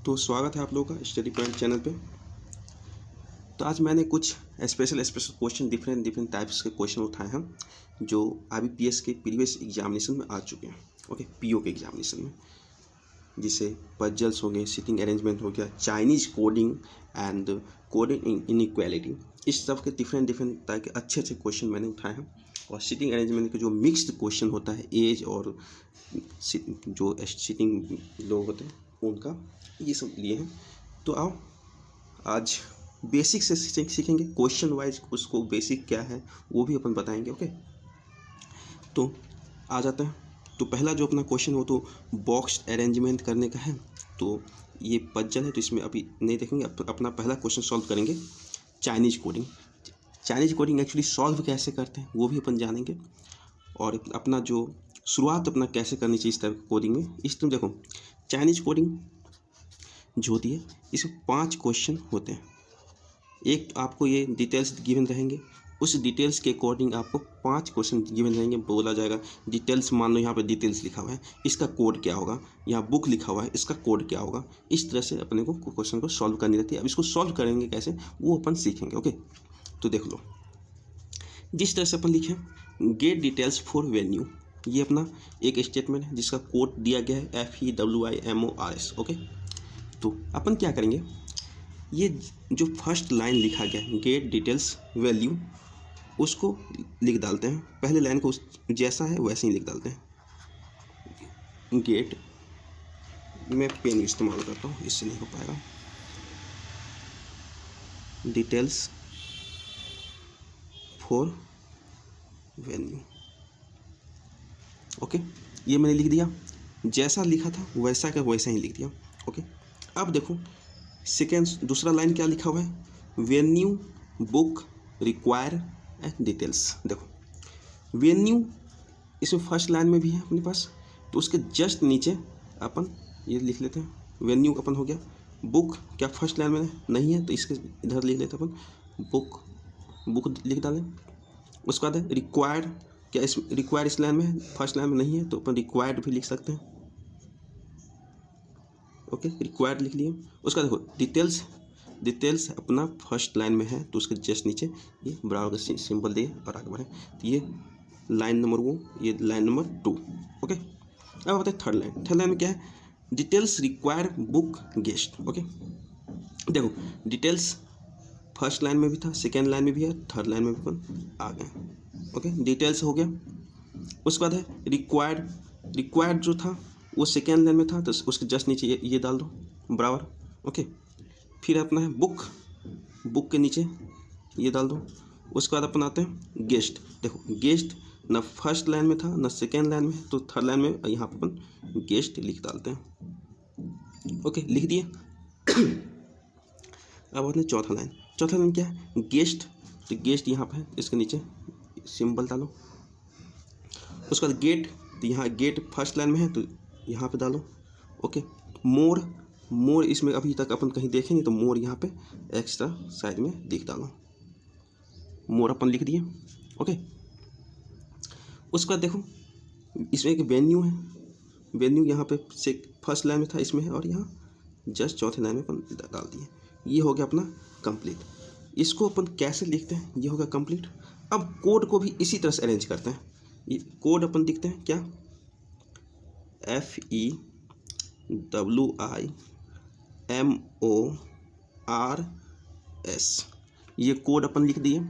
तो स्वागत है आप लोगों का स्टडी पॉइंट चैनल पे। तो आज मैंने कुछ स्पेशल क्वेश्चन डिफरेंट टाइप्स के क्वेश्चन उठाए हैं जो IBPS के प्रीवियस एग्जामिनेशन में आ चुके हैं। ओके, PO के एग्जामिनेशन में, जिसे पजल्स हो गए, सिटिंग अरेंजमेंट हो गया, Chinese coding and coding inequality, इस सब के डिफरेंट तरह के अच्छे क्वेश्चन मैंने उठाए हैं। और सिटिंग अरेंजमेंट के जो मिक्स्ड क्वेश्चन होता है एज और जो सिटिंग लोग होते हैं उनका, ये सब लिए हैं। तो आओ आज बेसिक से सीखेंगे, क्वेश्चन वाइज उसको बेसिक क्या है वो भी अपन बताएंगे। ओके, तो आ जाते हैं। तो पहला जो अपना क्वेश्चन हो तो बॉक्स अरेंजमेंट करने का है। तो ये पजल है तो इसमें अभी नहीं देखेंगे, अपना पहला क्वेश्चन सॉल्व करेंगे। चाइनीज कोडिंग एक्चुअली सॉल्व कैसे करते हैं वो भी अपन जानेंगे, और अपना जो शुरुआत अपना कैसे करनी चाहिए इस तरह की कोडिंग में। इस तरह देखो, चाइनीज कोडिंग जो होती है इसमें 5 क्वेश्चन होते हैं। एक आपको ये डिटेल्स गिवन रहेंगे, उस डिटेल्स के अकॉर्डिंग आपको 5 क्वेश्चन गिवन रहेंगे। बोला जाएगा डिटेल्स, मान लो यहाँ पे डिटेल्स लिखा हुआ है, इसका कोड क्या होगा, यहाँ बुक लिखा हुआ है, इसका कोड क्या होगा। इस तरह से अपने को क्वेश्चन को सॉल्व करनी रहती है। अब इसको सॉल्व करेंगे कैसे वो अपन सीखेंगे। ओके, तो देख लो, जिस तरह से अपन लिखें गेट डिटेल्स फॉर वेन्यू, ये अपना एक स्टेटमेंट है जिसका कोड दिया गया है FEWIMORS। ओके, तो अपन क्या करेंगे, ये जो फर्स्ट लाइन लिखा गया है गेट डिटेल्स वैल्यू, उसको लिख डालते हैं। पहले लाइन को जैसा है वैसे ही लिख डालते हैं। गेट में पेन इस्तेमाल करता हूँ, इससे नहीं हो पाएगा। डिटेल्स फॉर वेन्यू, ओके, ये मैंने लिख दिया। जैसा लिखा था वैसा का वैसा ही लिख दिया। ओके, अब देखो सेकेंड दूसरा लाइन क्या लिखा हुआ है, venue book require and details. देखो वेन्यू इसमें फर्स्ट लाइन में भी है अपने पास, तो उसके जस्ट नीचे अपन ये लिख लेते हैं, वेन्यू अपन हो गया। बुक क्या फर्स्ट लाइन में नहीं है तो इसके इधर लिख लेते हैं अपन, बुक लिख डालें। उसके बाद रिक्वायर्ड, क्या इस रिक्वायर्ड इस लाइन में है, फर्स्ट लाइन में नहीं है तो अपन रिक्वायर्ड भी लिख सकते हैं। ओके, रिक्वायर्ड लिख लिए। उसका देखो डिटेल्स अपना फर्स्ट लाइन में है तो उसके जस्ट नीचे ये बराबर का सिंबल दिए और आगे बढ़े। तो ये लाइन नंबर ये लाइन नंबर 2। ओके, अब बताए थर्ड लाइन में क्या है, details require book guest. Okay, देखो डिटेल्स फर्स्ट लाइन में भी था, सेकेंड लाइन में भी है, थर्ड लाइन में भी अपन आ गए। ओके, डिटेल्स हो गया। उसके बाद है रिक्वायर्ड जो था वो सेकेंड लाइन में था तो उसके जस्ट नीचे ये डाल दो बराबर। ओके, फिर अपना है बुक के नीचे ये डाल दो। उसके बाद अपन आते हैं गेस्ट। देखो गेस्ट ना फर्स्ट लाइन में था ना सेकेंड लाइन में, तो थर्ड लाइन में यहाँ पर अपन गेस्ट लिख डालते हैं। ओके, लिख दिए। अब आते हैं चौथा लाइन क्या है, गेस्ट, तो गेस्ट यहाँ पर है, इसके नीचे सिंबल डालो। उसके बाद गेट, तो यहाँ गेट फर्स्ट लाइन में है तो यहाँ पे डालो। ओके, मोर इसमें अभी तक अपन कहीं देखें नहीं तो मोर यहाँ पे एक्स्ट्रा साइड में लिख डालो, मोर अपन लिख दिए। ओके, उसके बाद देखो इसमें एक वेन्यू है, वेन्यू यहाँ पे से फर्स्ट लाइन में था इसमें है, और यहाँ जस्ट चौथे लाइन में अपन डाल दिए। ये हो गया अपना कंप्लीट। इसको अपन कैसे लिखते हैं, ये हो गया कंप्लीट। अब कोड को भी इसी तरह से अरेंज करते हैं। ये कोड अपन लिखते हैं क्या, FEWIMORS, ये कोड अपन लिख दिए।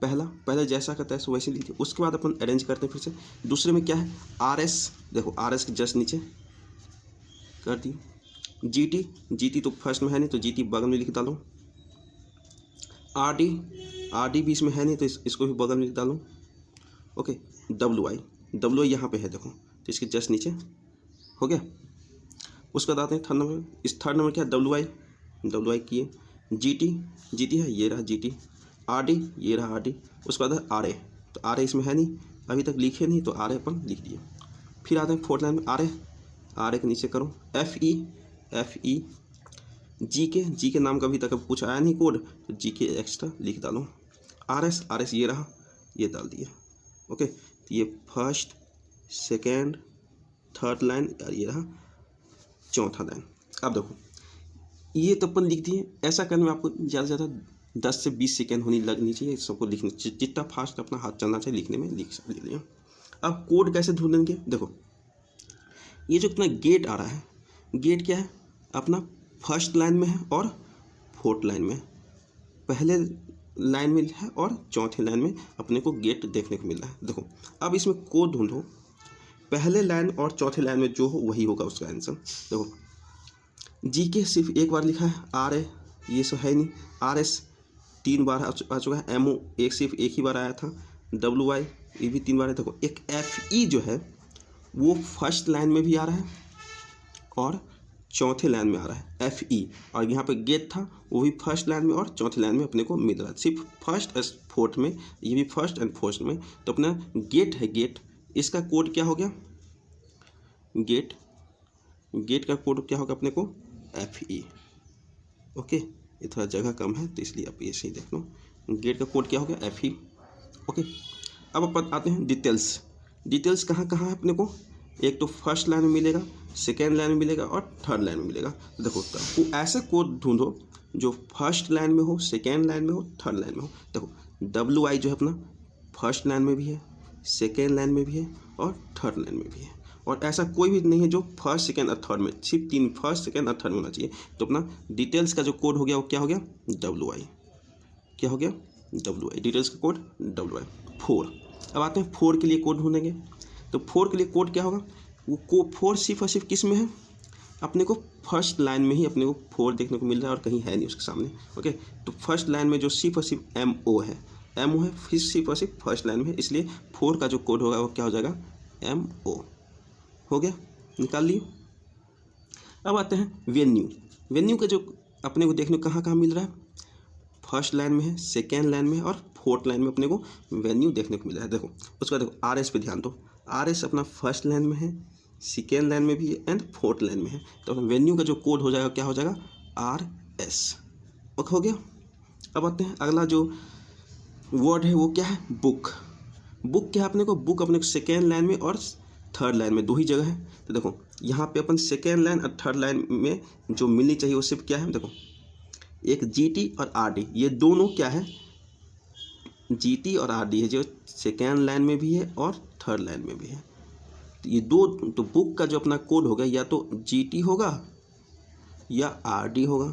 पहले जैसा का तैसा वैसे लिख दिए। उसके बाद अपन अरेंज करते हैं फिर से। दूसरे में क्या है, RS, देखो RS के जस्ट नीचे कर दिए। GT तो फर्स्ट में है नहीं तो GT बगल में लिख डालो। RD भी इसमें है नहीं तो इसको भी बगल में लिख डालो। ओके, WI यहाँ पे है देखो, तो इसके जस्ट नीचे हो गया। उसके बाद आते हैं थर्ड नंबर। इस थर्ड नंबर क्या है, WI किए। GT है, ये रहा GT। RD, ये रहा RD। उसके बाद है RA, तो RA इसमें है नहीं, अभी तक लिखे नहीं तो RA अपन लिख दिए। फिर आते हैं फोर्थ लाइन में RA के नीचे करो FE G के नाम का अभी तक कुछ आया नहीं कोड, तो G के एक्स्ट्रा लिख डालो। RS ये रहा, ये डाल दिए। ओके, तो ये फर्स्ट सेकेंड थर्ड लाइन और ये रहा चौथा लाइन। अब देखो ये तो अपन लिख दिए, ऐसा करने में आपको ज़्यादा से ज़्यादा 10 से 20 सेकेंड लगनी चाहिए सबको लिखने, जितना फास्ट अपना हाथ चलना चाहिए लिखने में लिख लिया। अब कोड कैसे ढूंढेंगे, देखो ये जो अपना गेट आ रहा है, गेट क्या है अपना फर्स्ट लाइन में है और फोर्थ लाइन में, पहले लाइन में है और चौथे लाइन में अपने को गेट देखने को मिल रहा है। देखो अब इसमें कोड ढूंढो, पहले लाइन और चौथे लाइन में जो हो वही होगा उसका आंसर। देखो जी के सिर्फ एक बार लिखा है, आर ए ये सब है नहीं, आर एस 3 बार आ चुका है, एम ओ सिर्फ एक ही बार आया था, डब्ल्यू आई ये भी 3 बार है। देखो एक एफ ई जो है वो फर्स्ट लाइन में भी आ रहा है और चौथे लाइन में आ रहा है एफ ई, और यहाँ पे गेट था वो भी फर्स्ट लाइन में और चौथे लाइन में अपने को मिल रहा है, सिर्फ फर्स्ट एंड फोर्थ में, ये भी फर्स्ट एंड फोर्थ में। तो अपना गेट है, गेट इसका कोड क्या हो गया, गेट का कोड क्या होगा अपने को एफ ई। ओके ये थोड़ा जगह कम है तो इसलिए आप ये सही देख लो, गेट का कोड क्या हो गया एफ ई। ओके अब अपन आते हैं डिटेल्स कहाँ कहाँ है अपने को, एक तो फर्स्ट लाइन में मिलेगा, सेकेंड लाइन में मिलेगा और थर्ड लाइन में मिलेगा। तो देखो तो ऐसे कोड ढूंढो जो फर्स्ट लाइन में हो, सेकेंड लाइन में हो, थर्ड लाइन में हो। देखो डब्ल्यू आई जो है अपना फर्स्ट लाइन में भी है, सेकेंड लाइन में भी है और थर्ड लाइन में भी है, और ऐसा कोई भी नहीं है जो फर्स्ट सेकेंड और थर्ड में, सिर्फ 3 फर्स्ट सेकेंड और थर्ड में होना चाहिए। तो अपना डिटेल्स का जो कोड हो गया वो क्या हो गया डब्ल्यू आई, क्या हो गया डब्ल्यू आई, डिटेल्स का कोड डब्ल्यू आई 4। अब आते हैं 4 के लिए कोड ढूंढेंगे, तो 4 के लिए कोड क्या होगा, वो 4 सिर्फ और सिर्फ किस में है, अपने को फर्स्ट लाइन में ही अपने को 4 देखने को मिल रहा है और कहीं है नहीं उसके सामने। ओके तो फर्स्ट लाइन में जो सिर्फ और सिर्फ एम ओ है, फिर सिर्फ और सिर्फ फर्स्ट लाइन में है, इसलिए 4 का जो कोड होगा वो क्या हो जाएगा एम ओ। हो गया, निकाल लियो। अब आते हैं वेन्यू का जो अपने को देखने को कहाँ कहाँ मिल रहा है, फर्स्ट लाइन में है, सेकेंड लाइन में है और फोर्थ लाइन में अपने को वेन्यू देखने को मिल रहा है। देखो उसका देखो आर एस पे ध्यान दो, आर एस अपना फर्स्ट लाइन में है, सेकेंड लाइन में भी है एंड फोर्थ लाइन में है, तो अपना वेन्यू का जो कोड हो जाएगा क्या हो जाएगा आर एस। ओके हो गया। अब आते हैं अगला जो वर्ड है वो क्या है बुक क्या है अपने को, बुक अपने को सेकेंड लाइन में और थर्ड लाइन में 2 ही जगह है। तो देखो यहाँ पे अपन सेकेंड लाइन और थर्ड लाइन में जो मिलनी चाहिए वो सिर्फ क्या है, देखो एक जी टी और आर डी, ये दोनों क्या है जी टी और आर डी है, जो सेकेंड लाइन में भी है और थर्ड लाइन में भी है। तो ये दो, तो बुक का जो अपना कोड होगा या तो जी टी होगा या आर डी होगा।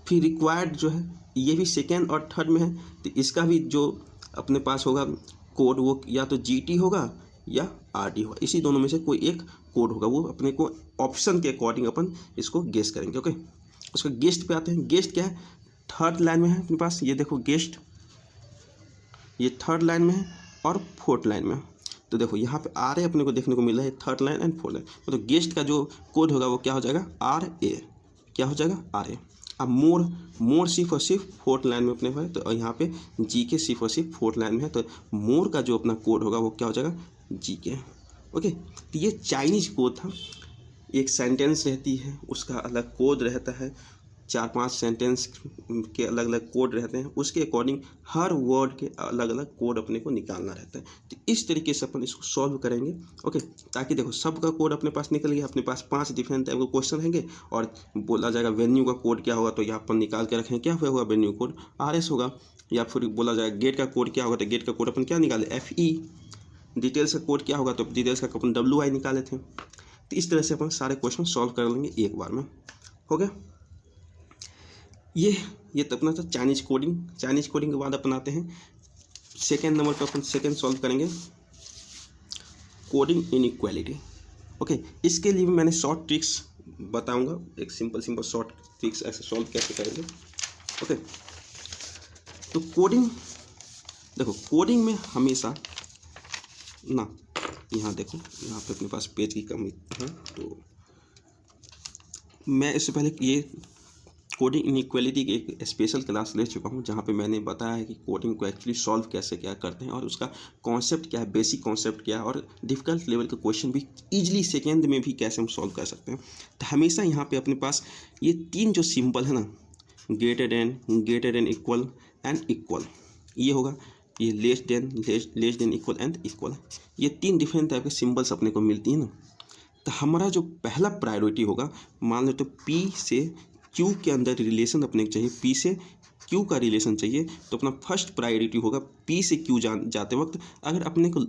फिर रिक्वायर्ड जो है ये भी सेकेंड और थर्ड में है, तो इसका भी जो अपने पास होगा कोड वो या तो जी टी होगा या आर डी होगा, इसी दोनों में से कोई एक कोड होगा, वो अपने को ऑप्शन के अकॉर्डिंग अपन इसको गेस करेंगे। ओके उसका गेस्ट पे आते हैं, गेस्ट क्या है थर्ड लाइन में है अपने पास, ये देखो गेस्ट ये थर्ड लाइन में है और फोर्थ लाइन में है। तो देखो यहाँ पे आर ए अपने को देखने को मिल रहा है third line and fourth line, तो गेस्ट का जो कोड होगा वो क्या हो जाएगा आर ए, क्या हो जाएगा आर ए। अब मोर सिर्फ और सिर्फ फोर्थ लाइन में अपने है, तो यहाँ पे जी के सिर्फ और सिर्फ फोर्थ लाइन में है, तो मोर का जो अपना कोड होगा वो क्या हो जाएगा जी के। ओके तो ये चाइनीज कोड था, एक सेंटेंस रहती है उसका अलग कोड रहता है, 4-5 सेंटेंस के अलग अलग कोड रहते हैं, उसके अकॉर्डिंग हर वर्ड के अलग अलग कोड अपने को निकालना रहता है। तो इस तरीके से अपन इसको सॉल्व करेंगे। ओके ताकि देखो सबका कोड अपने पास निकल गया, अपने पास 5 डिफरेंट टाइप के क्वेश्चन रहेंगे और बोला जाएगा वेन्यू का कोड क्या होगा, तो यहाँ अपन निकाल के रखें क्या होगा वेन्यू कोड आर एस होगा, या फिर बोला जाएगा गेट का कोड क्या होगा, तो गेट का कोड अपन क्या निकाले एफ ई, डिटेल्स का कोड क्या होगा तो डिटेल्स का अपन डब्ल्यू आई निकाले थे। तो इस तरह से अपन सारे क्वेश्चन सॉल्व कर लेंगे एक बार में। हो गया, ये तो अपना था चाइनीज कोडिंग के बाद अपन आते हैं सेकेंड नंबर पर, अपन सेकेंड सॉल्व करेंगे कोडिंग इनइक्वालिटी। ओके इसके लिए भी मैंने शॉर्ट ट्रिक्स बताऊंगा, एक सिंपल शॉर्ट ट्रिक्स ऐसे सॉल्व कैसे करेंगे। ओके तो कोडिंग देखो, कोडिंग में हमेशा ना, यहाँ देखो यहाँ पे अपने पास पेज की कमी है, तो मैं इससे पहले ये कोडिंग इनइक्वालिटी की एक स्पेशल क्लास ले चुका हूँ, जहाँ पे मैंने बताया है कि कोडिंग को एक्चुअली सॉल्व कैसे क्या करते हैं और उसका कॉन्सेप्ट क्या है, बेसिक कॉन्सेप्ट क्या है, और डिफ़िकल्ट लेवल के क्वेश्चन भी ईजिली सेकेंड में भी कैसे हम सॉल्व कर सकते हैं। तो हमेशा यहाँ पे अपने पास ये 3 जो सिंबल है ना, greater than, equal and equal, ये होगा, ये less than, equal and equal, ये 3 डिफरेंट टाइप के सिम्बल्स अपने को मिलती हैं ना। तो हमारा जो पहला प्रायोरिटी होगा, मान लो तो P से Q के अंदर रिलेशन अपने को चाहिए, P से Q का रिलेशन चाहिए, तो अपना फर्स्ट प्रायोरिटी होगा P से Q जाते वक्त अगर अपने को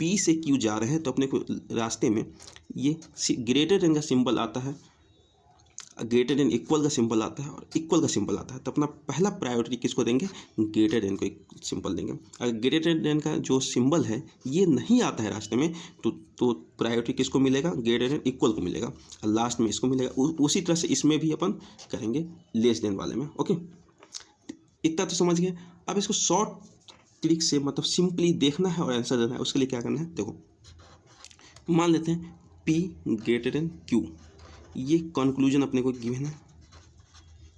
P से Q जा रहे हैं तो अपने को रास्ते में ये ग्रेटर देन का सिंबल आता है, ग्रेटर देन इक्वल का सिंबल आता है और इक्वल का सिंबल आता है, तो अपना पहला प्रायोरिटी किसको देंगे, ग्रेटर देन को एक सिंबल देंगे। अगर ग्रेटर देन का जो सिंबल है ये नहीं आता है रास्ते में तो प्रायोरिटी किसको मिलेगा, ग्रेटर देन इक्वल को मिलेगा, और लास्ट में इसको मिलेगा। उसी तरह से इसमें भी अपन करेंगे लेस देन वाले में। ओके, इतना तो समझ गए। अब इसको शॉर्ट ट्रिक से मतलब सिंपली देखना है और आंसर देना है। उसके लिए क्या करना है, देखो मान लेते हैं P ग्रेटर देन Q, ये कंक्लूजन अपने को गिवन है।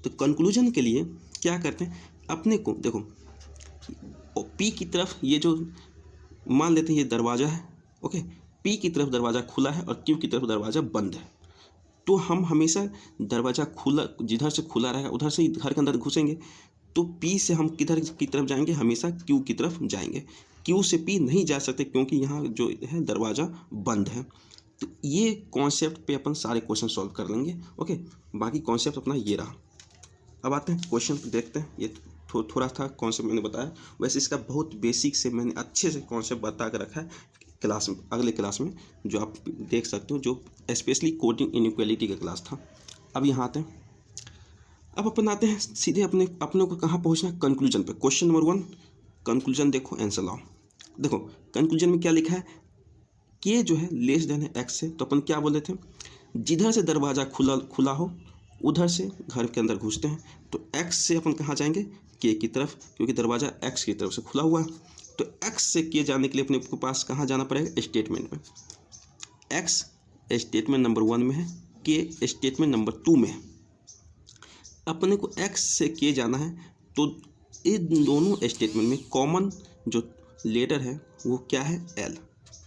तो कंक्लूजन के लिए क्या करते हैं, अपने को देखो P की तरफ ये जो मान लेते हैं ये दरवाज़ा है। ओके, P की तरफ दरवाज़ा खुला है और Q की तरफ दरवाज़ा बंद है। तो हम हमेशा दरवाज़ा खुला, जिधर से खुला रहेगा उधर से ही घर के अंदर घुसेंगे। तो P से हम किधर की तरफ जाएंगे, हमेशा Q की तरफ जाएंगे। Q से P नहीं जा सकते क्योंकि यहाँ जो है दरवाज़ा बंद है। तो ये कॉन्सेप्ट पे अपन सारे क्वेश्चन सॉल्व कर लेंगे। ओके, बाकी कॉन्सेप्ट अपना ये रहा। अब आते हैं क्वेश्चन देखते हैं। ये थोड़ा था कॉन्सेप्ट मैंने बताया, वैसे इसका बहुत बेसिक से मैंने अच्छे से कॉन्सेप्ट बता कर रखा है क्लास में, अगले क्लास में जो आप देख सकते हो, जो स्पेशली कोडिंग इनइक्वालिटी का क्लास था। अब यहाँ आते हैं, अब अपन आते हैं सीधे अपने को कहाँ पहुँचना है, कंक्लूजन पे। क्वेश्चन नंबर 1 कंक्लूजन देखो, आंसर लाओ। देखो कंक्लूजन में क्या लिखा है, के जो है लेस देन है एक्स से। तो अपन क्या बोले थे, जिधर से दरवाज़ा खुला हो उधर से घर के अंदर घुसते हैं। तो एक्स से अपन कहाँ जाएंगे, के की तरफ, क्योंकि दरवाज़ा एक्स की तरफ से खुला हुआ है। तो एक्स से के जाने के लिए अपने को पास कहाँ जाना पड़ेगा, स्टेटमेंट में। एक्स स्टेटमेंट नंबर 1 में है, के स्टेटमेंट नंबर 2 में है। अपने को एक्स से के जाना है, तो इन दोनों स्टेटमेंट में कॉमन जो लेटर है वो क्या है, एल।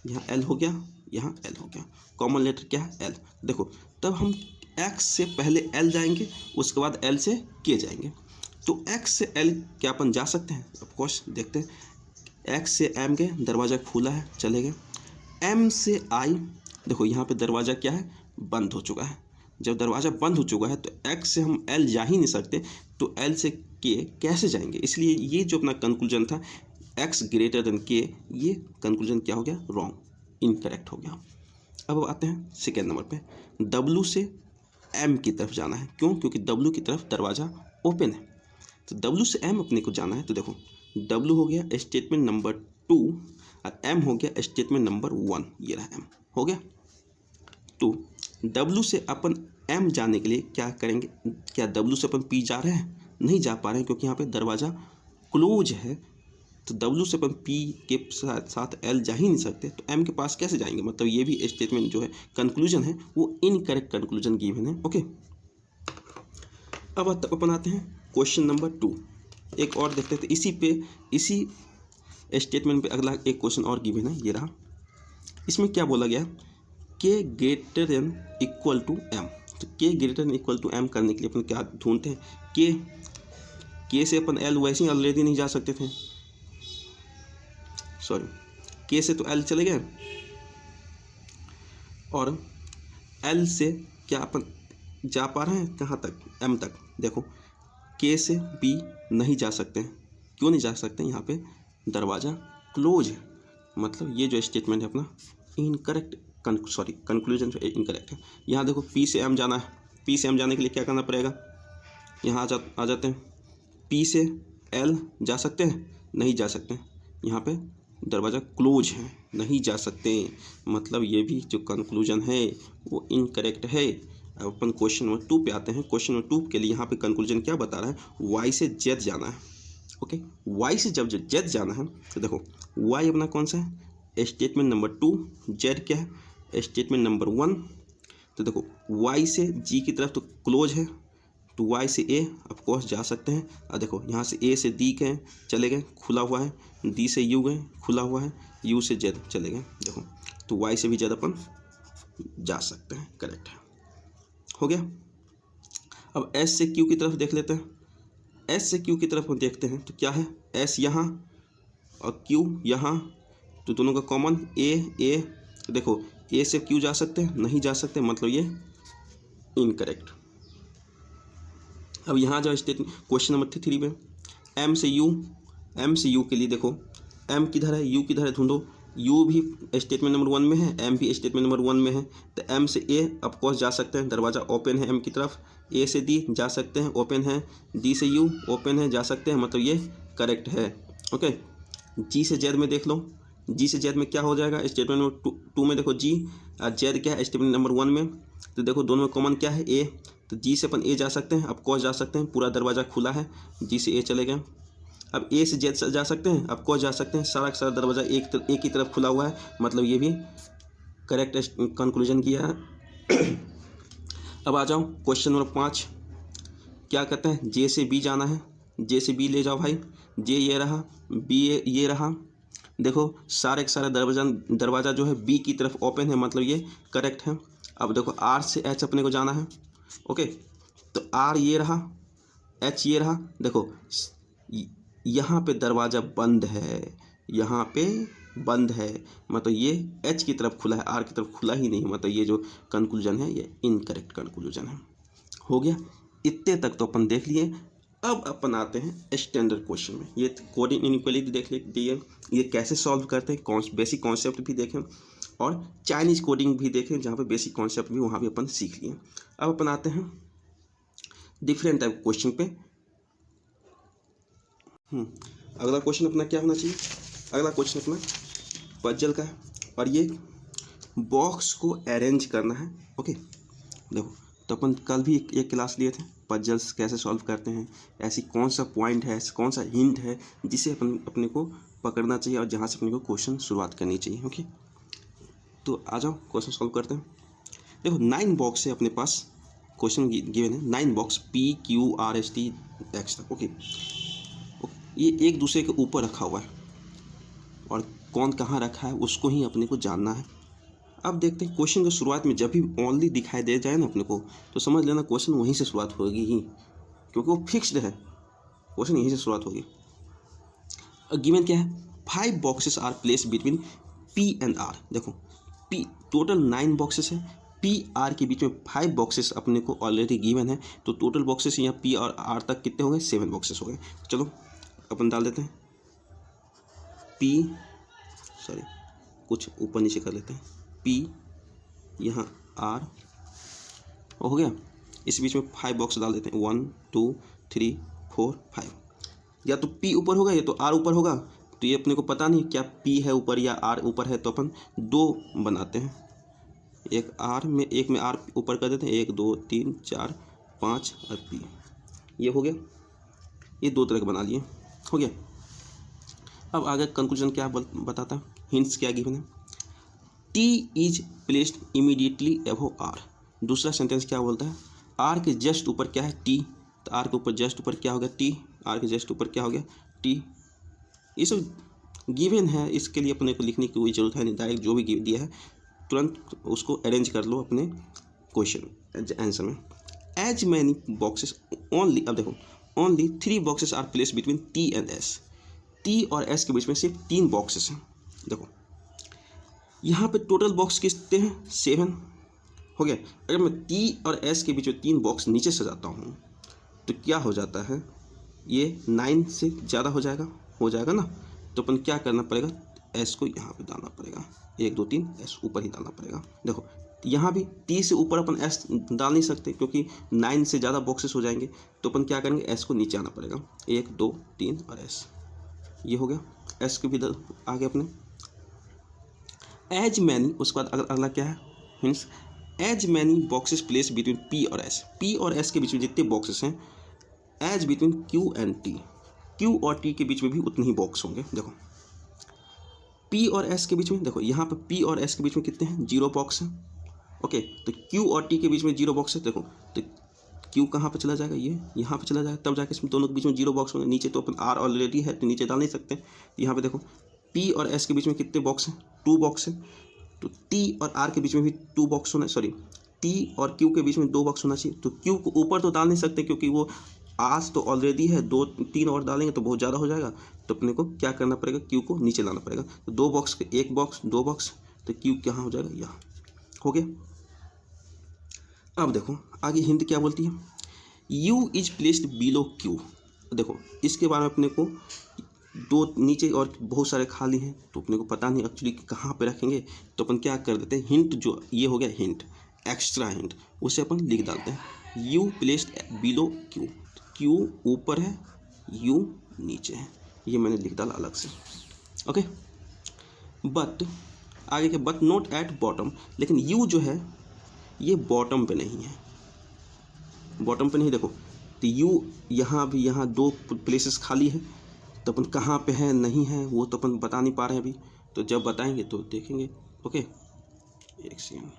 यहाँ एल हो गया, यहाँ एल हो गया, कॉमन लेटर क्या है, एल। देखो तब हम एक्स से पहले एल जाएंगे, उसके बाद एल से के जाएंगे। तो एक्स से एल क्या अपन जा सकते हैं, ऑफकोर्स देखते हैं। एक्स से एम गए, दरवाज़ा खुला है, चले गए। एम से आई, देखो यहाँ पे दरवाज़ा क्या है, बंद हो चुका है। जब दरवाज़ा बंद हो चुका है तो एक्स से हम एल जा ही नहीं सकते, तो एल से के कैसे जाएंगे। इसलिए ये जो अपना कंक्लूजन था एक्स ग्रेटर देन के, ये कंक्लूजन क्या हो गया, रॉन्ग, इनकरेक्ट हो गया। अब आते हैं सेकेंड नंबर पे, डब्लू से एम की तरफ जाना है। क्यों, क्योंकि डब्लू की तरफ दरवाज़ा ओपन है। तो डब्लू से एम अपने को जाना है। तो देखो डब्लू हो गया स्टेटमेंट नंबर 2 और एम हो गया स्टेटमेंट नंबर 1, ये रहा एम हो गया। तो डब्लू से अपन एम जाने के लिए क्या करेंगे, क्या डब्लू से अपन पी जा रहे हैं, नहीं जा पा रहे हैं क्योंकि यहाँ पे दरवाज़ा क्लोज है। तो डब्लू से अपन पी के साथ एल जा ही नहीं सकते, तो एम के पास कैसे जाएंगे, मतलब ये भी स्टेटमेंट जो है कंक्लूजन है वो इनकरेक्ट कंक्लूजन गिवन है। ओके, अब अपन आते हैं क्वेश्चन नंबर 2, एक और देखते थे इसी स्टेटमेंट पे अगला एक क्वेश्चन और गिवन है, ये रहा। इसमें क्या बोला गया, K greater than equal to M. तो K greater than equal to M करने के लिए अपन क्या ढूंढते हैं, के से अपन एल वैसे ही ऑलरेडी नहीं जा सकते थे, सॉरी के से तो एल चले गए, और एल से क्या अपन जा पा रहे हैं कहाँ तक, एम तक। देखो के से बी नहीं जा सकते हैं, क्यों नहीं जा सकते, यहाँ पे दरवाज़ा क्लोज है, मतलब ये जो स्टेटमेंट है अपना इनकरेक्ट, कंक्लूजन जो इनकरेक्ट है। यहाँ देखो पी से एम जाना है, पी से एम जाने के लिए क्या करना पड़ेगा, यहाँ आ जाते हैं। पी से एल जा सकते हैं, नहीं जा सकते, यहाँ पे दरवाज़ा क्लोज है, नहीं जा सकते, मतलब ये भी जो कंक्लूजन है वो इनकरेक्ट है। अब अपन क्वेश्चन नंबर 2 पे आते हैं। क्वेश्चन नंबर 2 के लिए यहाँ पे कंक्लूजन क्या बता रहा है, वाई से जेड जाना है। ओके, वाई से जब जेड जाना है तो देखो वाई अपना कौन सा है, स्टेटमेंट नंबर 2, जेड क्या है, स्टेटमेंट नंबर 1। तो देखो वाई से जी की तरफ तो क्लोज है, तो वाई से ए ऑफकोर्स जा सकते हैं। और देखो यहाँ से ए से डी गए, चले गए, खुला हुआ है, डी से यू गए, खुला हुआ है, यू से जेड चले गए। देखो तो वाई से भी जेड अपन जा सकते हैं, करेक्ट है, हो गया। अब एस से क्यू की तरफ देख लेते हैं। एस से क्यू की तरफ हम देखते हैं तो क्या है, एस यहाँ और क्यू यहाँ, तो दोनों का कॉमन ए। तो देखो ए से क्यू जा सकते हैं, नहीं जा सकते, मतलब ये इनकरेक्ट। अब यहाँ जाओ स्टेटमेंट क्वेश्चन नंबर 3 में, एम से यू के लिए देखो एम किधर है, यू किधर है ढूंढो। यू भी स्टेटमेंट नंबर 1 में है, एम भी स्टेटमेंट नंबर 1 में है। तो एम से ए ऑफकोर्स जा सकते हैं, दरवाज़ा ओपन है एम की तरफ। ए से डी जा सकते हैं, ओपन है। डी से यू ओपन है, जा सकते हैं, मतलब ये करेक्ट है। ओके, जी से जेड में देख लो, जी से जेड में क्या हो जाएगा, स्टेटमेंट नंबर 2 में देखो जी, और जेड क्या है स्टेटमेंट नंबर 1 में। तो देखो दोनों में कॉमन क्या है, ए। तो जी से अपन ए जा सकते हैं, ऑफकोर्स जा सकते हैं, पूरा दरवाज़ा खुला है, जी से ए चले गए। अब ए से जेड जा सकते हैं, ऑफकोर्स जा सकते हैं, सारा का सारा दरवाज़ा एक ही तरफ खुला हुआ है, मतलब ये भी करेक्ट कंक्लूजन किया है। अब आ जाओ क्वेश्चन नंबर 5, क्या कहते हैं, जे से बी जाना है, जे से बी ले जाओ भाई। जे ये रहा, बी ये रहा। देखो सारे का सारा दरवाज़ा जो है बी की तरफ ओपन है, मतलब ये करेक्ट है। अब देखो आर से एच अपने को जाना है। ओके, तो आर ये रहा, एच ये रहा। देखो यहाँ पे दरवाज़ा बंद है, यहाँ पे बंद है, मतलब ये एच की तरफ खुला है, आर की तरफ खुला ही नहीं, मतलब ये जो कंक्लूजन है ये इनकरेक्ट कंक्लूजन है। हो गया, इतने तक तो अपन देख लिए। अब अपन आते हैं स्टैंडर्ड क्वेश्चन में। ये कोडिंग इनइक्वालिटी देख लिए, ये कैसे सॉल्व करते हैं, बेसिक कॉन्सेप्ट भी देखें, और चाइनीज़ कोडिंग भी देखें, जहाँ पे बेसिक कॉन्सेप्ट भी वहाँ भी अपन सीख लिए। अब अपन आते हैं डिफरेंट टाइप क्वेश्चन पे। अगला क्वेश्चन अपना क्या होना चाहिए, अगला क्वेश्चन अपना पजल का है, और ये बॉक्स को अरेंज करना है। ओके, देखो तो अपन कल भी एक क्लास लिए थे, पजल्स कैसे सॉल्व करते हैं, ऐसी कौन सा पॉइंट है, ऐसा कौन सा हिंट है जिसे अपने को पकड़ना चाहिए और जहाँ से अपने को क्वेश्चन शुरुआत करनी चाहिए। ओके, तो आ जाओ क्वेश्चन सॉल्व करते हैं। देखो 9 बॉक्स है अपने पास, क्वेश्चन गिवन है 9 box P Q R S T X तक। ओके, ये एक दूसरे के ऊपर रखा हुआ है, और कौन कहाँ रखा है उसको ही अपने को जानना है। अब देखते हैं क्वेश्चन की शुरुआत में जब भी ओनली दिखाई दे जाए ना अपने को, तो समझ लेना क्वेश्चन वहीं से शुरुआत होगी ही, क्योंकि वो फिक्स्ड है, क्वेश्चन यहीं से शुरुआत होगी। गिवन क्या है, 5 boxes are place between P and R। देखो P टोटल 9 बॉक्सेस है, P R के बीच में 5 बॉक्सेस अपने को ऑलरेडी गिवन है, तो टोटल बॉक्सेस यहाँ P और R तक कितने हो गए, 7 बॉक्सेस हो गए। चलो अपन डाल देते हैं कुछ ऊपर नीचे कर लेते हैं, P यहाँ R हो गया, इस बीच में 5 बॉक्स डाल देते हैं, 1 2 3 4 5। या तो P ऊपर होगा या तो R ऊपर होगा, तो ये अपने को पता नहीं क्या P है ऊपर या R ऊपर है, तो अपन 2 बनाते हैं, एक में R ऊपर कर देते हैं, 1 2 3 4 5 और P। ये हो गया, ये 2 तरह के बना लिए, हो गया। अब आगे कंक्लूजन क्या बताता है, हिंट्स क्या गिवन है, T is placed immediately above R। दूसरा सेंटेंस क्या बोलता है, R के जस्ट ऊपर क्या है, T, तो R के ऊपर जस्ट ऊपर क्या हो गया, T, R के जस्ट ऊपर क्या हो गया, T। ये सब गिवन है, इसके लिए अपने को लिखने की कोई ज़रूरत है नहीं, डायरेक्ट जो भी दिया है तुरंत उसको अरेंज कर लो अपने क्वेश्चन आंसर में। एज मैनी बॉक्सेस ओनली, अब देखो only 3 boxes are place between T and S। T और S के बीच में सिर्फ 3 बॉक्सेस हैं। देखो यहाँ पे टोटल बॉक्स कितने हैं, 7 हो गया। अगर मैं T और S के बीच में 3 बॉक्स नीचे सजाता हूँ तो क्या हो जाता है, ये 9 से ज़्यादा हो जाएगा ना। तो अपन क्या करना पड़ेगा, S को यहाँ पे डालना पड़ेगा, 1 2 3 S ऊपर ही डालना पड़ेगा। देखो यहाँ भी T से ऊपर अपन S डाल नहीं सकते क्योंकि 9 से ज़्यादा बॉक्सेस हो जाएंगे, तो अपन क्या करेंगे, S को नीचे आना पड़ेगा, 1 2 3 और S। ये हो गया, S के भी आगे अपने एज मैनी, उसके बाद अगला क्या है, means as many boxes place between P और S। P और S के बीच में जितने बॉक्सेस हैं, as between Q and T, Q और T के बीच में भी उतने ही बॉक्स होंगे। देखो P और S के बीच में, देखो यहाँ पे P और S के बीच में कितने हैं, 0 बॉक्स हैं। ओके, तो Q और T के बीच में 0 बॉक्स है। देखो तो Q कहाँ पे चला जाएगा, ये यहाँ पे चला जाएगा, तब जाके इसमें दोनों के बीच में 0 बॉक्स होंगे। नीचे तो अपन R ऑलरेडी है तो नीचे डाल नहीं सकते। यहाँ पे देखो P और S के बीच में कितने बॉक्स हैं, 2 बॉक्स हैं, तो T और R के बीच में भी 2 बॉक्स होना, सॉरी T और Q के बीच में 2 बॉक्स होना चाहिए। तो Q को ऊपर तो डाल नहीं सकते क्योंकि वो आज तो ऑलरेडी है, 2 3 और डालेंगे तो बहुत ज़्यादा हो जाएगा, तो अपने को क्या करना पड़ेगा, Q को नीचे लाना पड़ेगा। तो 2 बॉक्स के 1 बॉक्स 2 बॉक्स, तो Q कहाँ हो जाएगा, यहाँ। हो गया। अब देखो आगे हिंट क्या बोलती है, you is placed below Q. देखो इसके बारे में अपने को दो नीचे और बहुत सारे खाली हैं तो अपने को पता नहीं एक्चुअली कहाँ पे रखेंगे, तो अपन क्या कर देते हैं, हिंट जो ये हो गया हिंट, एक्स्ट्रा हिंट, उसे अपन लिख डालते हैं, you placed below Q, Q ऊपर है यू नीचे है, ये मैंने लिख डाला अलग से। ओके, बट आगे के बट नॉट एट बॉटम, लेकिन यू जो है ये बॉटम पे नहीं है, बॉटम पे नहीं। देखो तो यू यहाँ भी, यहाँ दो प्लेसेस खाली है, तो अपन कहाँ पे है नहीं है वो तो अपन बता नहीं पा रहे हैं अभी, तो जब बताएंगे तो देखेंगे। ओके एक सेकेंड।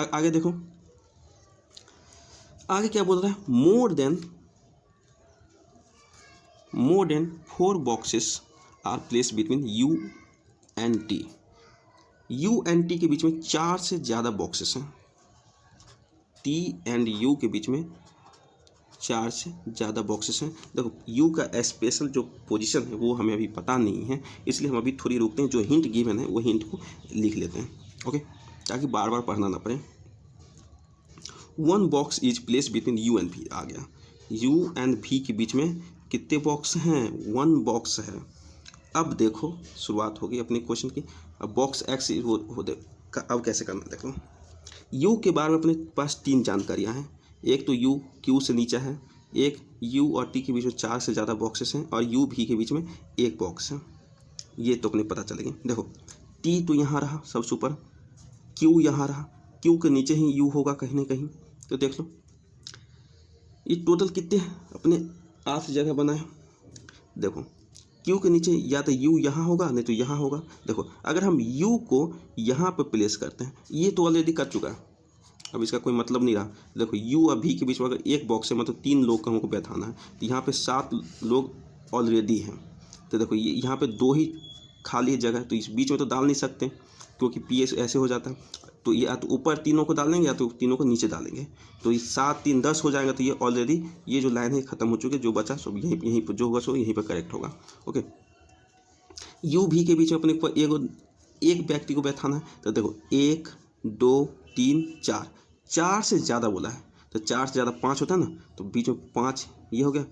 आगे देखो आगे क्या बोल रहा है, more than 4 boxes are place between U and T. U and T के बीच में 4 से ज़्यादा बॉक्सेस हैं, टी एंड यू के बीच में 4 से ज़्यादा बॉक्सेस हैं। देखो यू का स्पेशल जो पोजीशन है वो हमें अभी पता नहीं है, इसलिए हम अभी थोड़ी रुकते हैं, जो हिंट गिवन है वो हिंट को लिख लेते हैं। ओके, ताकि बार बार पढ़ना ना पड़े। 1 box is place between U and भी, आ गया यू एंड भी के बीच में कितने बॉक्स हैं, 1 बॉक्स है। अब देखो शुरुआत होगी अपने क्वेश्चन की। अब बॉक्स एक्स अब कैसे करना देख लो। यू के बारे में अपने पास 3 जानकारियाँ हैं, एक तो यू क्यू से नीचे है, एक यू और टी के बीच में 4 से ज़्यादा बॉक्सेस हैं, और यू भी के बीच में 1 बॉक्स है, ये तो अपने पता चलेगी। देखो टी तो यहाँ रहा सबसे ऊपर, क्यू यहाँ रहा, क्यू के नीचे ही यू होगा कहीं ना कहीं, तो देख लो ये टोटल कितने अपने 8 जगह बनाए। देखो क्यू के नीचे या तो यू यहाँ होगा नहीं तो यहाँ होगा। देखो अगर हम यू को यहाँ पर प्लेस करते हैं, ये तो ऑलरेडी कर चुका है, अब इसका कोई मतलब नहीं रहा। देखो यू और भी के बीच में अगर 1 बॉक्स है मतलब 3 लोग का हमको बैठाना है, तो यहाँ पे 7 लोग ऑलरेडी हैं, तो देखो ये यहाँ पे 2 ही खाली जगह, तो इस बीच में तो डाल नहीं सकते क्योंकि पी ऐसे हो जाता है, तो या तो ऊपर तीनों को डालेंगे या तो तीनों को नीचे डालेंगे, तो ये 7 3 10 हो जाएगा, तो ये ऑलरेडी ये जो लाइन है ख़त्म हो चुकी है, जो बचा सब यहीं पर जो होगा सो यहीं पर करेक्ट होगा। ओके, यू भी के बीच में अपने को एक व्यक्ति को बैठाना है, तो देखो 1 2 3 4, 4 से ज़्यादा बोला है, तो 4 से ज़्यादा 5 होता है ना, तो बीच में 5 ये हो गया,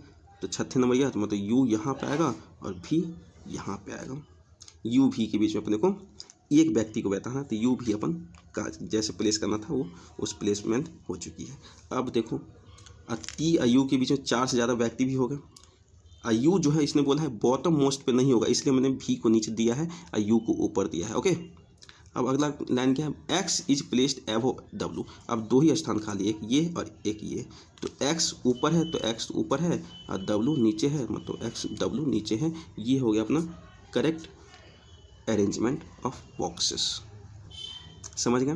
तो 6 नंबर यह, तो मतलब यू यहाँ पे आएगा और भी यहाँ पे आएगा। यू भी के बीच में अपने को एक व्यक्ति को बैठाना, तो यू भी अपन का जैसे प्लेस करना था वो उस प्लेसमेंट हो चुकी है। अब देखो टी और यू के बीच में 4 से ज़्यादा व्यक्ति भी हो गए। यू जो है इसने बोला है बॉटम मोस्ट पे नहीं होगा, इसलिए मैंने भी को नीचे दिया है और यू को ऊपर दिया है। ओके, अब अगला लाइन क्या है, x is placed above W. अब 2 ही स्थान खाली, एक ये और एक ये, तो एक्स ऊपर है तो एक्स ऊपर है और डब्लू नीचे है, मतलब एक्स डब्लू नीचे है। ये हो गया अपना करेक्ट अरेंजमेंट ऑफ बॉक्सेस। समझ गए,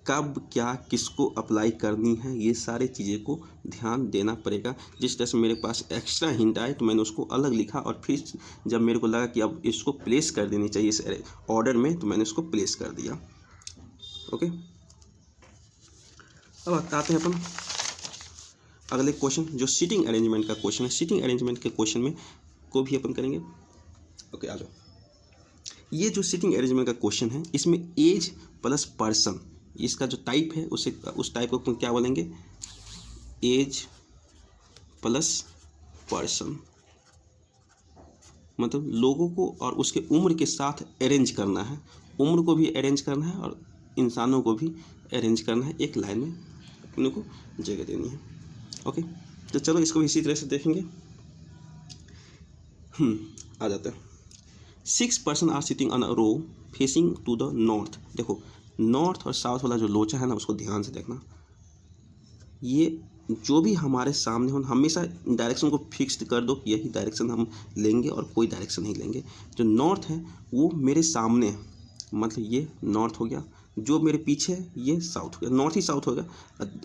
कब क्या किसको अप्लाई करनी है, ये सारी चीज़ें को ध्यान देना पड़ेगा। जिस तरह से मेरे पास एक्स्ट्रा हिंट आए तो मैंने उसको अलग लिखा, और फिर जब मेरे को लगा कि अब इसको प्लेस कर देनी चाहिए इस ऑर्डर में, तो मैंने इसको प्लेस कर दिया। ओके, अब आते हैं अपन अगले क्वेश्चन, जो सीटिंग अरेंजमेंट का क्वेश्चन है। सीटिंग अरेंजमेंट के क्वेश्चन में को भी अपन करेंगे। ओके, आ जाओ। ये जो सीटिंग अरेंजमेंट का क्वेश्चन है, इसमें एज प्लस पर्सन, इसका जो टाइप है उसे उस टाइप को क्या बोलेंगे, एज प्लस पर्सन, मतलब लोगों को और उसके उम्र के साथ अरेंज करना है, उम्र को भी अरेंज करना है और इंसानों को भी अरेंज करना है, एक लाइन में अपने को जगह देनी है। ओके, तो चलो इसको इसी तरह से देखेंगे। आ जाता है। 6 person are sitting on a row facing to the north. देखो नॉर्थ और साउथ वाला जो लोचा है ना, उसको ध्यान से देखना। ये जो भी हमारे सामने हो, हमेशा डायरेक्शन को फिक्स्ड कर दो कि यही डायरेक्शन हम लेंगे और कोई डायरेक्शन नहीं लेंगे। जो नॉर्थ है वो मेरे सामने है, मतलब ये नॉर्थ हो गया, जो मेरे पीछे है ये साउथ हो गया, नॉर्थ ही साउथ हो गया।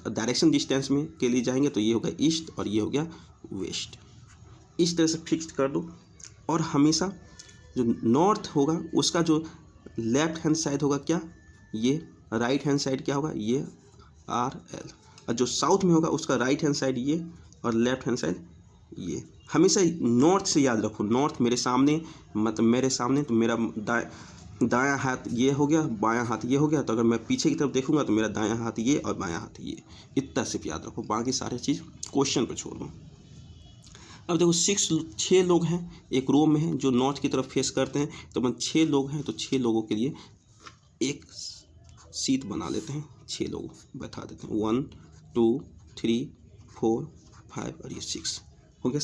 डायरेक्शन डिस्टेंस में के लिए जाएंगे तो ये हो गया ईस्ट और ये हो गया वेस्ट। इस तरह से फिक्स्ड कर दो, और हमेशा जो नॉर्थ होगा उसका जो लेफ्ट हैंड साइड होगा क्या, ये राइट हैंड साइड क्या होगा, ये आर एल, और जो साउथ में होगा उसका राइट हैंड साइड ये और लेफ्ट हैंड साइड ये। हमेशा नॉर्थ से याद रखो, नॉर्थ मेरे सामने, मतलब मेरे सामने तो मेरा दायां हाथ ये हो गया, बायां हाथ ये हो गया, तो अगर मैं पीछे की तरफ देखूंगा तो मेरा दायां हाथ ये और बायां हाथ ये, इतना सिर्फ याद रखो, बाकी सारी चीज़ क्वेश्चन पर छोड़ दो। अब देखो 6 लोग हैं एक रो में हैं जो नॉर्थ की तरफ फेस करते हैं, तो अपन 6 लोग हैं तो 6 लोगों के लिए एक सीट बना लेते हैं, 6 लोग बैठा देते हैं, 1 2 3 4 5 और ये 6 हो गया।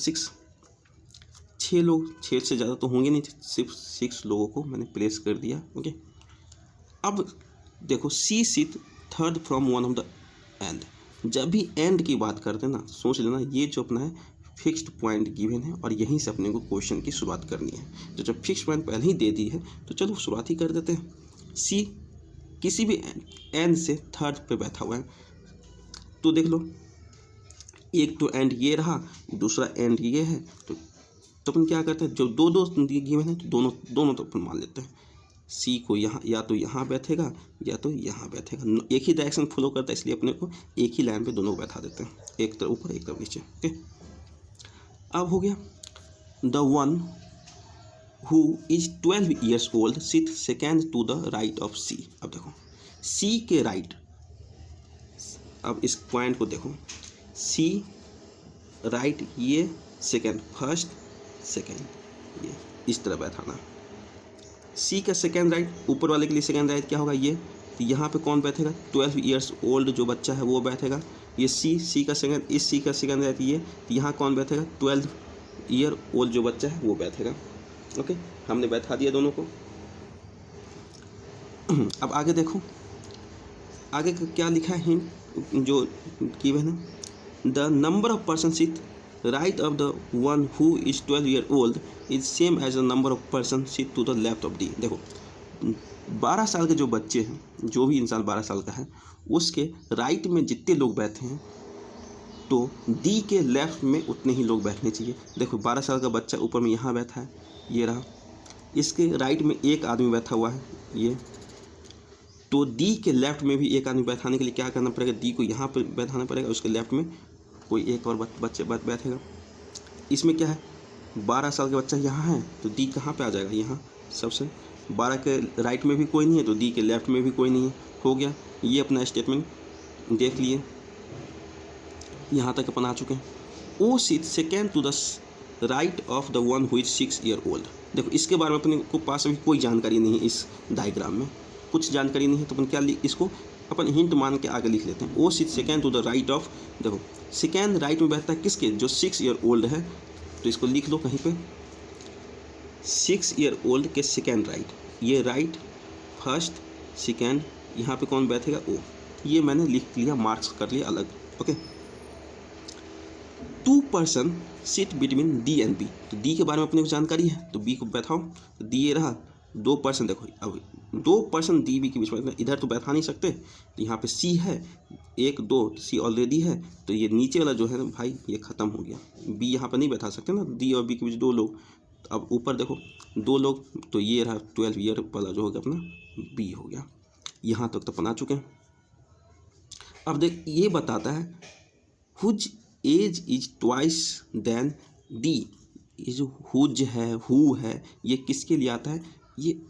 6 लोग, 6 से ज़्यादा तो होंगे नहीं, सिर्फ 6 लोगों को मैंने प्लेस कर दिया। ओके, अब देखो C seat third from one of the end. जब भी एंड की बात करते हैं ना, सोच लेना ये जो अपना है फिक्स्ड पॉइंट गिवन है और यहीं से अपने को क्वेश्चन की शुरुआत करनी है। तो जब फिक्स्ड पॉइंट पहले ही दे दी है तो चलो शुरुआत ही कर देते हैं। सी किसी भी एंड से थर्ड पे बैठा हुआ है, तो देख लो एक तो एंड ये रहा, दूसरा एंड ये है, तो अपन क्या करते हैं, जो दो दो गिवन है तो दोनों तो अपन मान लेते हैं। सी को यहाँ या तो यहाँ बैठेगा या तो यहाँ बैठेगा, एक ही डायरेक्शन फॉलो करता है, इसलिए अपने को एक ही लाइन पे दोनों को बैठा देते हैं, एक तरफ ऊपर एक तरफ नीचे। ओके, अब हो गया the one who is 12 years old sit second to the right of C. अब देखो सी के राइट, अब इस पॉइंट को देखो, सी राइट ये सेकेंड, फर्स्ट सेकेंड ये इस तरह बैठाना। सी का सेकेंड राइट, ऊपर वाले के लिए सेकेंड राइट क्या होगा ये, तो यहाँ पे कौन बैठेगा, 12 years ओल्ड जो बच्चा है वो बैठेगा। ये सी का सेकेंड, इस सी का सेकेंड राइट ये, तो यहाँ कौन बैठेगा, 12 year ओल्ड जो बच्चा है वो बैठेगा। ओके, हमने बैठा दिया दोनों को। अब आगे देखो, आगे का क्या लिखा है हिंट जो गिवन है, the number of person sit right of the one who is 12 year old is same age the number of person sit to the left of D. देखो 12 साल के जो बच्चे हैं, जो भी इंसान 12 साल का है, उसके राइट में जितने लोग बैठे हैं तो डी के लेफ्ट में उतने ही लोग बैठने चाहिए। देखो 12 साल का बच्चा ऊपर में यहाँ बैठा है, ये रहा, इसके राइट में एक आदमी बैठा हुआ है ये, तो डी के लेफ्ट में भी एक आदमी बैठाने के लिए क्या करना पड़ेगा, डी को यहाँ पर बैठाना पड़ेगा, उसके लेफ्ट में कोई एक और बच्चे बैठेगा। इसमें क्या है, 12 साल का बच्चा यहाँ है तो डी कहाँ पे आ जाएगा, यहाँ सबसे, 12 के राइट में भी कोई नहीं है तो डी के लेफ्ट में भी कोई नहीं है। हो गया, ये अपना स्टेटमेंट देख लिए, यहाँ तक अपन आ चुके हैं। O sit second to the right of the one who is 6 year old. देखो इसके बारे में अपने को पास अभी कोई जानकारी नहीं है, इस डायग्राम में कुछ जानकारी नहीं है, तो अपन क्या इसको अपन हिंट मान के आगे लिख लेते हैं। O sit second to the right of, देखो सेकेंड राइट में बैठता है किसके, जो 6 year ओल्ड है, तो इसको लिख लो कहीं पे, 6 year ओल्ड के सेकेंड राइट, ये राइट फर्स्ट सेकेंड, यहाँ पे कौन बैठेगा, ओ, ये मैंने लिख लिया, मार्क्स कर लिया अलग। Okay, 2 person sit between D and B, तो डी के बारे में अपने को जानकारी है तो बी को बैठाओ, तो डी ये रहा, 2 पर्सन, देखो अब 2 पर्सन डी बी के बीच में, इधर तो बैठा नहीं सकते, तो यहाँ पे सी है 1 2, सी ऑलरेडी है, तो ये नीचे वाला जो है ना भाई ये ख़त्म हो गया, बी यहाँ पर नहीं बैठा सकते ना, डी और बी के बीच 2 लोग, अब ऊपर देखो 2 लोग, तो ये रहा 12 year वाला जो हो गया अपना बी हो गया। यहाँ तक तो बना चुके हैं। अब देख ये बताता है whose age is twice than D, ये जो हुज है, हु है, ये किसके लिए आता है, ये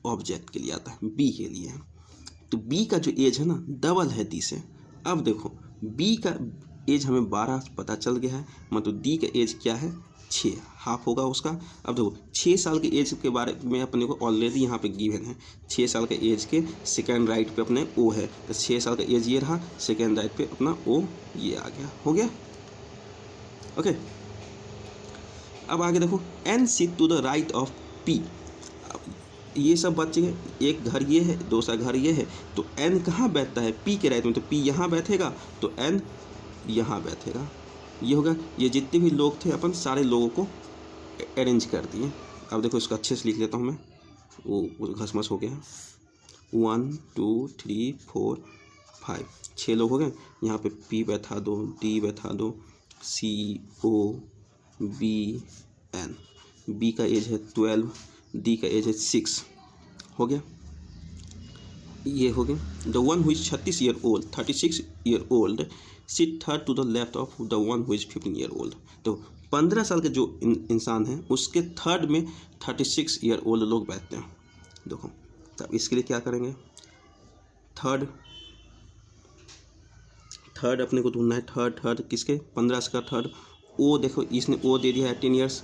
ऑब्जेक्ट के लिए आता है, बी के लिए है, तो बी का जो एज है ना डबल है डी से। अब देखो बी का एज हमें 12 पता चल गया है, मतलब डी का एज क्या है, 6, हाफ होगा उसका। अब देखो 6 साल के एज के बारे में अपने को ऑलरेडी यहाँ पे गिवन है, 6 साल के एज के सेकेंड राइट पे अपने ओ है, तो 6 साल का एज ये रहा, सेकेंड राइट पे अपना ओ ये आ गया, हो गया। ओके, अब आगे देखो N sit to the right of P, ये सब बच्चे हैं, एक घर ये है, दूसरा घर ये है, तो एन कहाँ बैठता है, पी के राइट में, तो पी यहाँ बैठेगा तो एन यहाँ बैठेगा, ये होगा। ये जितने भी लोग थे अपन सारे लोगों को अरेंज कर दिए। अब देखो इसको अच्छे से लिख लेता हूँ मैं, वो घसमस हो गया, 1 2 3 4 5, 6 लोग हो गए। यहाँ पे पी बैठा दो, डी बैठा दो, सी ओ बी एन, बी का एज है 12, डी का एज है 6, हो गया, ये हो गया। The one who is 36 year old sit third to the left of the one who is 15 year old, तो 15 साल के जो इंसान है उसके थर्ड में 36 year ओल्ड लोग बैठते हैं। देखो तब इसके लिए क्या करेंगे, थर्ड अपने को ढूंढना है। थर्ड किसके, 15 का थर्ड। ओ देखो इसने ओ दे दिया 18 ईयर्स,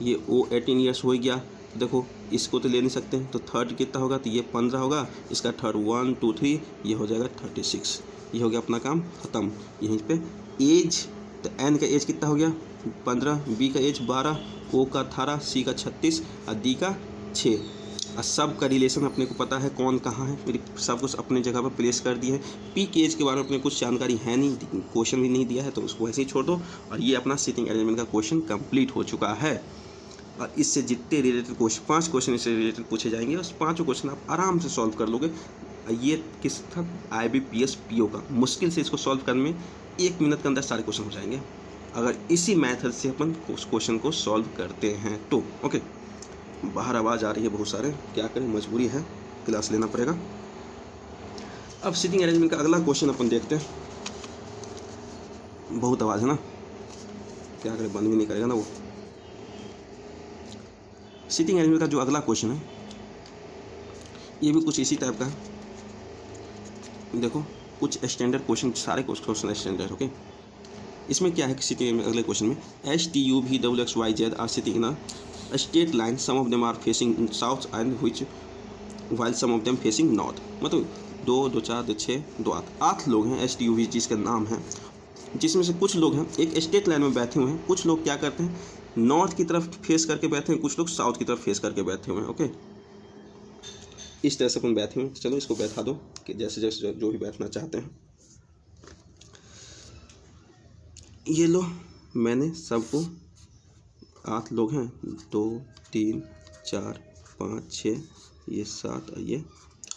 ये ओ 18 ईयर्स हो गया। देखो इसको तो ले नहीं सकते हैं, तो थर्ड कितना होगा, तो ये 15 होगा, इसका थर्ड 1 2 3, ये हो जाएगा 36। ये हो गया अपना काम ख़त्म। यहीं पे एज, तो एन का एज कितना हो गया 15, बी का एज 12, ओ का 18, सी का 36 और डी का 6। और सब का रिलेशन अपने को पता है कौन कहाँ है, फिर सब कुछ अपने जगह पर प्लेस कर दिए हैं। पी के एज के बारे में अपने कुछ जानकारी है नहीं, क्वेश्चन भी नहीं दिया है, तो उसको ऐसे ही छोड़ दो। और ये अपना सीटिंग अरेंजमेंट का क्वेश्चन कंप्लीट हो चुका है। और इससे जितने रिलेटेड क्वेश्चन, 5 क्वेश्चन इससे रिलेटेड पूछे जाएंगे, उस 5 क्वेश्चन आप आराम से सॉल्व कर लोगे। ये किस था, IBPS PO का। मुश्किल से इसको सॉल्व करने में 1 मिनट के अंदर सारे क्वेश्चन हो जाएंगे, अगर इसी मेथड से अपन उस क्वेश्चन को सॉल्व करते हैं तो। ओके, बाहर आवाज़ आ रही है बहुत सारे, क्या करें, मजबूरी है, क्लास लेना पड़ेगा। अब सीटिंग अरेंजमेंट का अगला क्वेश्चन अपन देखते हैं। बहुत आवाज़ है ना, क्या करें, बंद भी नहीं करेगा ना वो। सीटिंग अरेंजमेंट का जो अगला क्वेश्चन है, ये भी कुछ इसी टाइप का है। देखो कुछ स्टैंडर्ड क्वेश्चन, सारे क्वेश्चन स्टैंडर्ड। ओके, इसमें क्या है कि सीटिंग अरेंजमेंट अगले क्वेश्चन में HTUVWXYZ are sitting in a straight line, some of them are facing south and which while some of them facing north. मतलब 2 2 4 2 6 2 8 लोग हैं, HTUV जिसका नाम है, जिसमें से कुछ लोग हैं एक स्ट्रेट लाइन में बैठे हुए हैं, कुछ लोग क्या करते हैं नॉर्थ की तरफ फेस करके बैठे हैं, कुछ लोग साउथ की तरफ फेस करके बैठे हुए हैं। ओके, इस तरह से अपन बैठे हुए हैं। चलो इसको बैठा दो कि जैसे जैसे जो भी बैठना चाहते हैं। ये लो, मैंने सबको 8 लोग हैं, 2 3 4 5 6, ये 7 और ये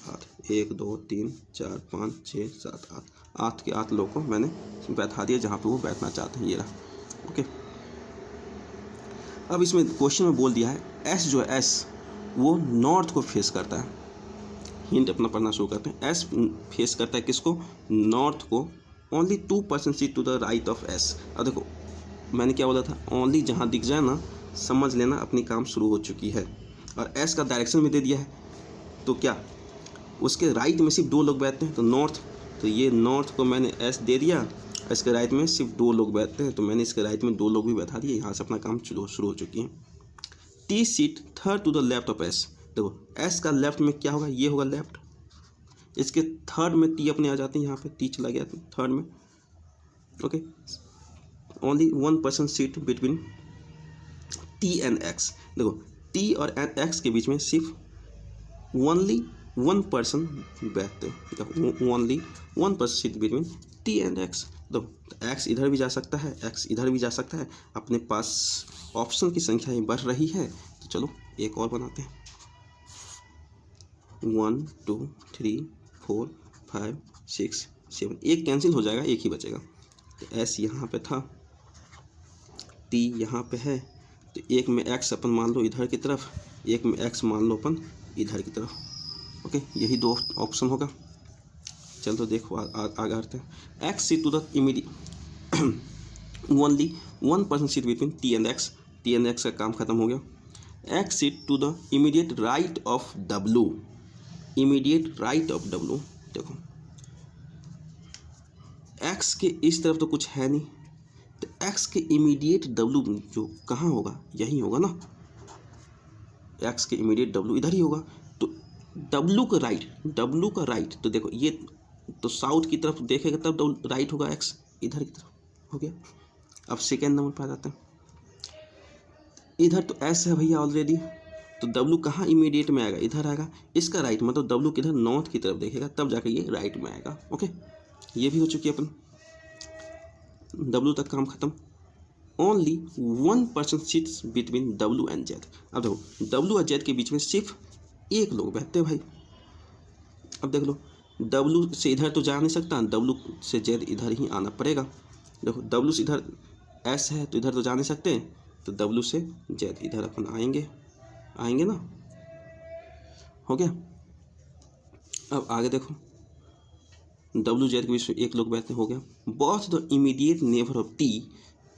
8, 1 2 3 4 5 6 7 8 के 8 लोग को मैंने बैठा दिया जहाँ पे वो बैठना चाहते हैं। ये रहा। ओके, अब इसमें क्वेश्चन में बोल दिया है एस जो है, एस वो नॉर्थ को फेस करता है। हिंट अपना पढ़ना शुरू करते हैं। एस फेस करता है किसको, नॉर्थ को। Only 2% seat to the right of S. अब देखो मैंने क्या बोला था, ओनली जहाँ दिख जाए ना समझ लेना अपनी काम शुरू हो चुकी है। और एस का डायरेक्शन भी दे दिया है, तो क्या उसके राइट में सिर्फ 2 लोग बैठते हैं, तो नॉर्थ, तो ये नॉर्थ को मैंने एस दे दिया। इसके राइट में सिर्फ 2 लोग बैठते हैं, तो मैंने इसके राइट में 2 लोग भी बैठा दिए। यहाँ से अपना काम शुरू हो चुकी है। T seat third to the left of S. देखो एस का लेफ्ट में क्या होगा, ये होगा लेफ्ट। इसके थर्ड में टी अपने आ जाते हैं, यहाँ पे टी चला गया थर्ड में। Okay, only 1% seat between T and x. देखो टी और एक्स के बीच में सिर्फ ओनली 1% बैठते हैं, only 1% seat between T and x. देखो एक्स इधर भी जा सकता है, एक्स इधर भी जा सकता है, अपने पास ऑप्शन की संख्या ही बढ़ रही है। तो चलो एक और बनाते हैं, 1 2 3 4 5 6 7, एक कैंसिल हो जाएगा, एक ही बचेगा। एस यहाँ पे था, टी यहाँ पे है, तो एक में एक्स अपन मान लो इधर की तरफ, एक में एक्स मान लो अपन इधर की तरफ। ओके, यही 2 ऑप्शन होगा। चल तो देखो आगे आते हैं। X seat to the immediate only 1% seat between T and X. T and X का काम खत्म हो गया। X seat to the immediate right of W, immediate right of W. देखो एक्स के इस तरफ तो कुछ है नहीं, तो एक्स के इमीडिएट डब्लू जो कहाँ होगा, यही होगा ना। एक्स के इमीडिएट डब्लू इधर ही होगा, तो डब्लू का राइट, तो देखो ये तो साउथ की तरफ देखेगा तब राइट होगा, एक्स इधर की तरफ हो गया। अब सेकेंड नंबर पर आ जाते हैं। इधर तो एस है भैया ऑलरेडी, तो डब्लू कहाँ इमीडिएट में आएगा, इधर आएगा। इसका राइट मतलब डब्लू किधर, नॉर्थ की तरफ देखेगा, तब जाकर ये राइट में आएगा। ओके, ये भी हो चुकी है अपन, डब्लू तक काम खत्म। Only 1% seats between W and Z. अब देखो डब्लू और जेड के बीच में सिर्फ एक लोग बैठते हैं भाई। अब देख लो डब्लू से इधर तो जा नहीं सकता, डब्लू से जेड इधर ही आना पड़ेगा। देखो डब्लू से इधर एस है तो इधर तो जा नहीं सकते, तो डब्लू से जेड इधर अपन आएंगे ना, हो गया। अब आगे देखो डब्लू जेड के बीच में एक लोग बैठते, हो गया। Both the immediate neighbour of T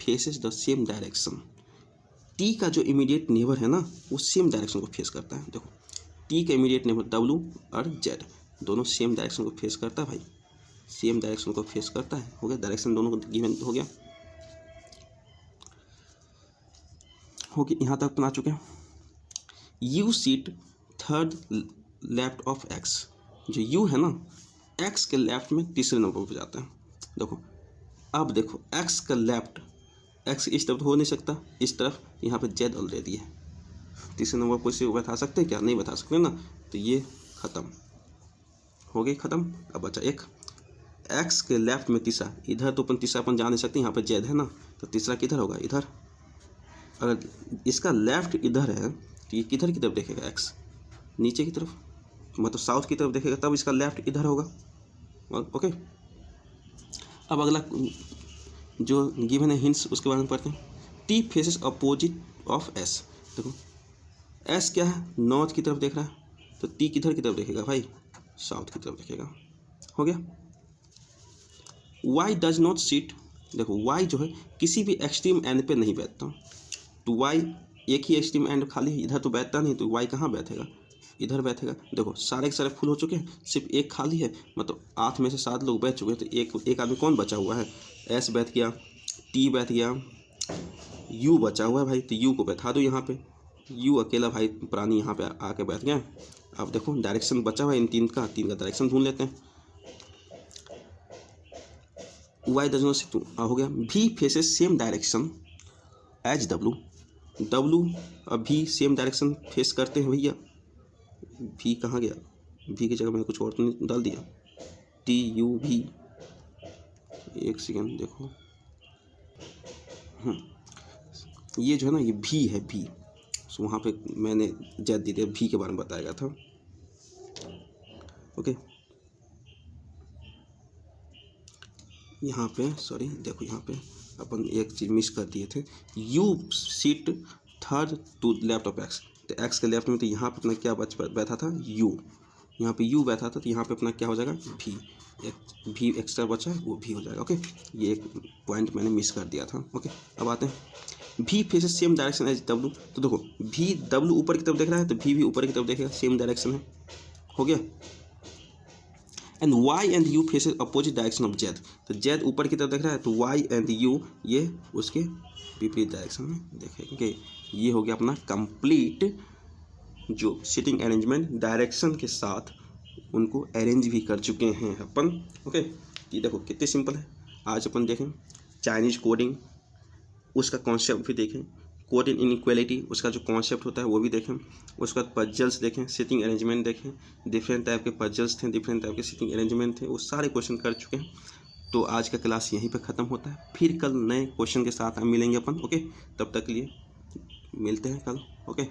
faces the same direction. T का जो इमीडिएट नेबर है ना वो सेम डायरेक्शन को फेस करता है। देखो टी का इमीडिएट नेबर डब्लू और जेड दोनों सेम डायरेक्शन को फेस करता है भाई, सेम डायरेक्शन को फेस करता है। हो गया, डायरेक्शन दोनों को गिवन हो गया। यहाँ तक अपना चुके हैं। You seat third left of x, जो यू है ना एक्स के लेफ्ट में तीसरे नंबर पर जाता है। देखो अब देखो एक्स का लेफ्ट, एक्स इस तरफ हो नहीं सकता, इस तरफ यहाँ पे जेड ऑलरेडी है, तीसरे नंबर पर से बैठा सकते हैं क्या? नहीं बैठा सकते ना, तो ये ख़त्म हो गई, ख़त्म। अब बचा एक एक्स के लेफ्ट में तीसरा, इधर तो अपन तीसरा अपन जा नहीं सकते, यहाँ पे जेड है ना, तो तीसरा किधर होगा? इधर। अगर इसका लेफ्ट इधर है तो ये किधर की तरफ देखेगा? एक्स नीचे की तरफ, मतलब साउथ की तरफ देखेगा, तब इसका लेफ्ट इधर होगा। ओके, अब अगला जो गिवन है हिंट्स उसके बारे में पढ़ते हैं। T faces opposite of S. देखो एस क्या है? नॉर्थ की तरफ देख रहा है, तो टी किधर की तरफ देखेगा भाई? साउथ की तरफ देखेगा। हो गया। वाई डज नॉट सीट, देखो वाई जो है किसी भी एक्सट्रीम एंड पे नहीं बैठता, तो वाई एक ही एक्सट्रीम एंड खाली है, इधर तो बैठता नहीं, तो वाई कहाँ बैठेगा? इधर बैठेगा। देखो सारे के सारे फुल हो चुके हैं, सिर्फ एक खाली है, मतलब 8 में से 7 लोग बैठ चुके हैं, तो एक आदमी कौन बचा हुआ है? एस बैठ गया, टी बैठ गया, यू बचा हुआ है भाई, तो यू को बैठा दो यहाँ पे। यू अकेला भाई प्राणी यहाँ पे आके बैठ गया। अब देखो डायरेक्शन बचा हुआ है इन तीन का डायरेक्शन ढूंढ लेते हैं। वाई डज नॉट सीट हो गया। B faces same direction as W, W अब भी सेम डायरेक्शन फेस करते हैं भैया। भी कहाँ गया? भी की जगह मैंने कुछ और तो नहीं डाल दिया? टी यू भी, एक सेकेंड देखो, ये जो है ना ये भी है, भी, सो वहाँ पे मैंने जेड दी थी, भी के बारे में बताया गया था। ओके, यहाँ पे सॉरी देखो, यहाँ पे अपन एक चीज़ मिस कर दिए थे। U seat third to left of X, तो एक्स के लेफ्ट में, तो यहाँ पे अपना क्या बैठा था? यू, यहाँ पे यू बैठा था, तो यहाँ पे अपना क्या हो जाएगा? भी, एक भी एक्स्ट्रा बचा है वो भी हो जाएगा। ओके, ये एक पॉइंट मैंने मिस कर दिया था। ओके, अब आते हैं B faces same direction as W, तो देखो भी डब्लू ऊपर की तरफ देख रहा है, तो भी ऊपर की तरफ देखेगा, सेम डायरेक्शन है। हो गया। And Y and U faces opposite direction of Z, तो जेड ऊपर की तरफ देख रहा है, तो वाई एंड यू ये उसके विपरीत डायरेक्शन में देखेंगे। ये हो गया अपना कंप्लीट जो सीटिंग अरेंजमेंट डायरेक्शन के साथ उनको अरेंज भी कर चुके हैं अपन। ओके, ये देखो कितनी सिंपल है। आज अपन देखें चाइनीज कोडिंग, उसका कॉन्सेप्ट भी देखें, कोड इन इनइक्वालिटी उसका जो कॉन्सेप्ट होता है वो भी देखें, उसके बाद पजल्स देखें, सिटिंग अरेंजमेंट देखें, डिफरेंट टाइप के पजल्स थे, डिफरेंट टाइप के सिटिंग अरेंजमेंट थे, वो सारे क्वेश्चन कर चुके हैं। तो आज का क्लास यहीं पे ख़त्म होता है, फिर कल नए क्वेश्चन के साथ हम मिलेंगे अपन। ओके, तब तक के लिए मिलते हैं कल। ओके।